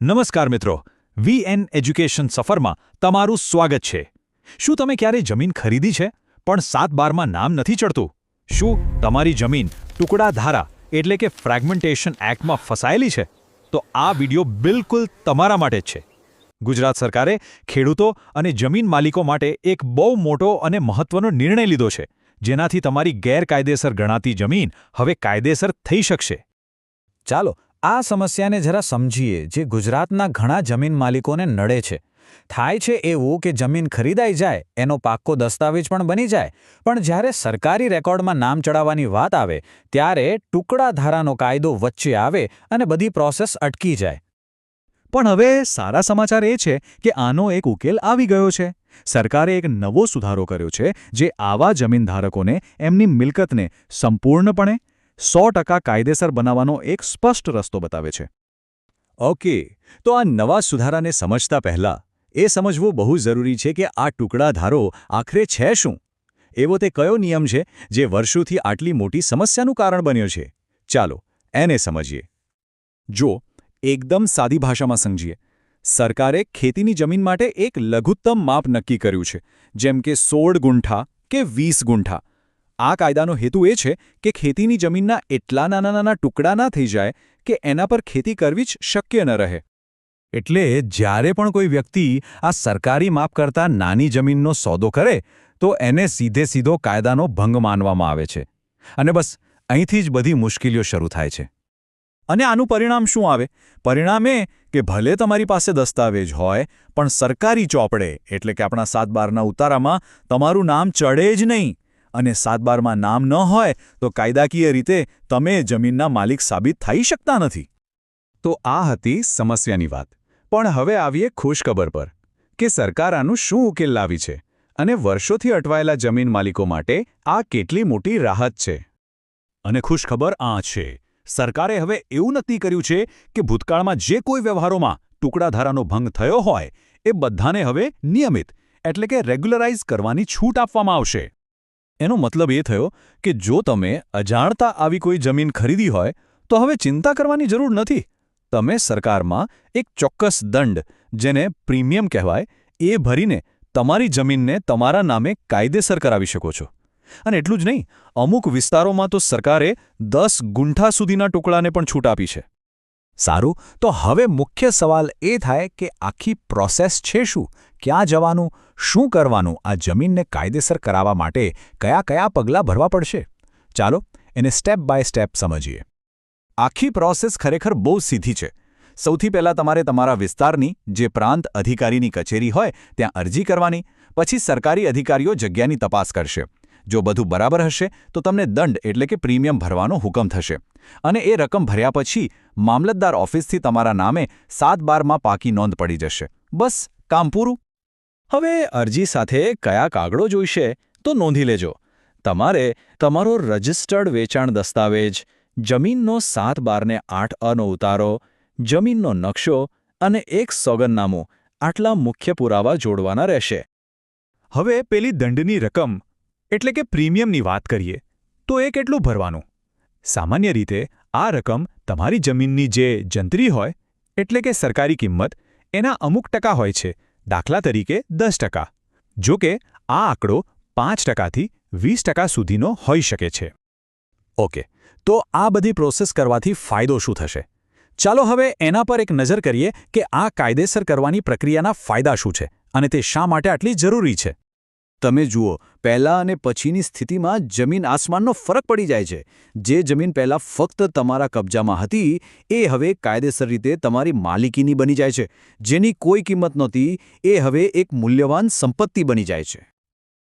નમસ્કાર મિત્રો, VN education સફરમાં તમારું સ્વાગત છે. શું તમે ક્યારે જમીન ખરીદી છે પણ 7/12માં નામ નથી ચડતું? શું તમારી જમીન ટુકડા ધારા એટલે કે ફ્રેગમેન્ટેશન એક્ટમાં ફસાયેલી છે? તો આ વિડિયો બિલકુલ તમારા માટે જ છે. ગુજરાત સરકારે ખેડૂતો અને જમીન માલિકો માટે એક બહુ મોટો અને મહત્વનો નિર્ણય લીધો છે, જેનાથી તમારી ગેરકાયદેસર ગણાતી જમીન હવે કાયદેસર થઈ શકશે. ચાલો આ સમસ્યાને જરા સમજીએ, જે ગુજરાતના ઘણા જમીન માલિકોને નડે છે. થાય છે એવું કે જમીન ખરીદાઈ જાય, એનો પાક્કો દસ્તાવેજ પણ બની જાય, પણ જ્યારે સરકારી રેકોર્ડમાં નામ ચડાવવાની વાત આવે ત્યારે ટુકડા ધારાનો કાયદો વચ્ચે આવે અને બધી પ્રોસેસ અટકી જાય. પણ હવે સારા સમાચાર એ છે કે આનો એક ઉકેલ આવી ગયો છે. સરકારે એક નવો સુધારો કર્યો છે, જે આવા જમીનધારકોને એમની મિલકતને સંપૂર્ણપણે 100% કાયદેસર બનાવવાનો એક સ્પષ્ટ રસ્તો બતાવે છે. ઓકે, તો આ નવા સુધારાને સમજતા પહેલા એ સમજવું બહુ જરૂરી છે કે આ ટુકડા ધારો આખરે છે શું? એવો તે કયો નિયમ છે જે વર્ષોથી આટલી મોટી સમસ્યાનું કારણ બન્યો છે? ચાલો એને સમજીએ. જો એકદમ સાદી ભાષામાં સમજીએ, સરકારે ખેતીની જમીન માટે એક લઘુત્તમ માપ નક્કી કર્યું છે, જેમ કે 16 ગુંઠા કે 20 ગુંઠા. આ કાયદાનો હેતુ એ છે કે ખેતીની જમીનના એટલા નાના ટુકડા ના થઈ જાય કે એના પર ખેતી કરવી જ શક્ય ન રહે. એટલે જ્યારે પણ કોઈ વ્યક્તિ આ સરકારી માપ કરતાં નાની જમીનનો સોદો કરે તો એને સીધો કાયદાનો ભંગ માનવામાં આવે છે. અને બસ અહીંથી જ બધી મુશ્કેલીઓ શરૂ થાય છે. અને આનું પરિણામ શું આવે? પરિણામ એ કે ભલે તમારી પાસે દસ્તાવેજ હોય, પણ સરકારી ચોપડે એટલે કે આપણા 7/12ના ઉતારામાં તમારું નામ ચડે જ નહીં. અને 7/12માં નામ ન હોય તો કાયદાકીય રીતે તમે જમીનના માલિક સાબિત થઈ શકતા નથી. તો આ હતી સમસ્યાની વાત. પણ હવે આવીએ ખુશખબર પર કે સરકાર આનું શું ઉકેલ લાવી છે અને વર્ષોથી અટવાયેલા જમીન માલિકો માટે આ કેટલી મોટી રાહત છે. અને ખુશખબર આ છે, સરકારે હવે એવું નક્કી કર્યું છે કે ભૂતકાળમાં જે કોઈ વ્યવહારોમાં ટુકડા ધારાનો ભંગ થયો હોય એ બધાને હવે નિયમિત એટલે કે રેગ્યુલરાઇઝ કરવાની છૂટ આપવામાં આવશે. એનો મતલબ એ થયો કે જો તમે અજાણતા આવી કોઈ જમીન ખરીદી હોય તો હવે ચિંતા કરવાની જરૂર નથી. તમે સરકારમાં એક ચોક્કસ દંડ, જેને પ્રીમિયમ કહેવાય, એ ભરીને તમારી જમીનને તમારા નામે કાયદેસર કરાવી શકો છો. અને એટલું જ નહીં, અમુક વિસ્તારોમાં તો સરકારે 10 ગુંઠા સુધીના ટુકડાને પણ છૂટ આપી છે. સારું, તો હવે મુખ્ય સવાલ એ થાય કે આખી પ્રોસેસ છે શું? ક્યાં જવાનું, શું કરવાનું? આ જમીનને કાયદેસર કરાવવા માટે કયા પગલાં ભરવા પડશે? ચાલો એને સ્ટેપ બાય સ્ટેપ સમજીએ. આખી પ્રોસેસ ખરેખર બહુ સીધી છે. સૌથી પહેલાં તમારે તમારા વિસ્તારની જે પ્રાંત અધિકારીની કચેરી હોય ત્યાં અરજી કરવાની. પછી સરકારી અધિકારીઓ જગ્યાની તપાસ કરશે. જો બધું બરાબર હશે તો તમને દંડ એટલે કે પ્રીમિયમ ભરવાનો હુકમ થશે. અને એ રકમ ભર્યા પછી મામલતદાર ઓફિસથી તમારા નામે 7/12માં પાકી નોંધ પડી જશે. બસ કામ પૂરું. હવે અરજી સાથે કયા કાગળો જોઈશે તો નોંધી લેજો. તમારે તમારો રજિસ્ટર્ડ વેચાણ દસ્તાવેજ, જમીનનો 7/12/8 ઉતારો, જમીનનો નકશો અને એક સોગંદનામું, આટલા મુખ્ય પુરાવા જોડવાના રહેશે. હવે પેલી દંડની રકમ એટલે કે પ્રીમિયમની વાત કરીએ તો એ કેટલું ભરવાનું? સામાન્ય રીતે આ રકમ તમારી જમીનની જે જંત્રી હોય એટલે કે સરકારી કિંમત, એના અમુક ટકા હોય છે. દાખલા તરીકે 10%. જો કે આ આંકડો 5%થી 20% સુધીનો હોઈ શકે છે. ઓકે, તો આ બધી પ્રોસેસ કરવાથી ફાયદો શું થશે? ચાલો હવે એના પર એક નજર કરીએ કે આ કાયદેસર કરવાની પ્રક્રિયાના ફાયદા શું છે અને તે શા માટે આટલી જરૂરી છે. તમે જુઓ, પહેલાં અને પછીની સ્થિતિમાં જમીન આસમાનનો ફરક પડી જાય છે. જે જમીન પહેલાં ફક્ત તમારા કબજામાં હતી એ હવે કાયદેસર રીતે તમારી માલિકીની બની જાય છે. જેની કોઈ કિંમત નહોતી એ હવે એક મૂલ્યવાન સંપત્તિ બની જાય છે.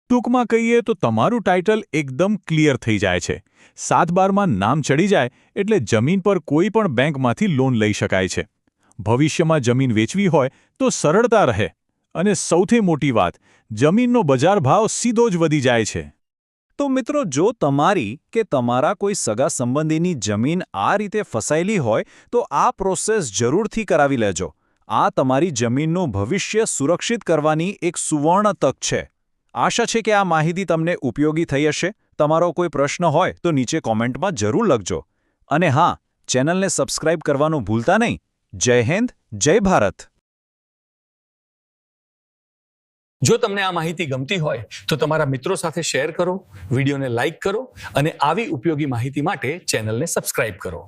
ટૂંકમાં કહીએ તો તમારું ટાઇટલ એકદમ ક્લિયર થઈ જાય છે. 7/12માં નામ ચડી જાય એટલે જમીન પર કોઈ પણ બેંકમાંથી લોન લઈ શકાય છે. ભવિષ્યમાં જમીન વેચવી હોય તો સરળતા રહે. અને સૌથી મોટી વાત, જમીનનો બજાર ભાવ સીધો જ વધી જાય છે. તો મિત્રો, જો તમારી કે તમારા કોઈ સગા સંબંધીની જમીન આ રીતે ફસાયેલી હોય તો આ પ્રોસેસ જરૂરથી કરાવી લેજો. આ તમારી જમીનનું ભવિષ્ય સુરક્ષિત કરવાની એક સુવર્ણ તક છે. આશા છે કે આ માહિતી તમને ઉપયોગી થઈ હશે. તમારો કોઈ પ્રશ્ન હોય તો નીચે કોમેન્ટમાં જરૂર લખજો. અને હા, ચેનલને સબસ્ક્રાઇબ કરવાનું ભૂલતા નહીં. જય હિન્દ, જય ભારત. જો તમને આ માહિતી ગમતી હોય તો તમારા મિત્રો સાથે શેર કરો, વિડીયોને લાઈક કરો અને આવી ઉપયોગી માહિતી માટે ચેનલને સબસ્ક્રાઇબ કરો.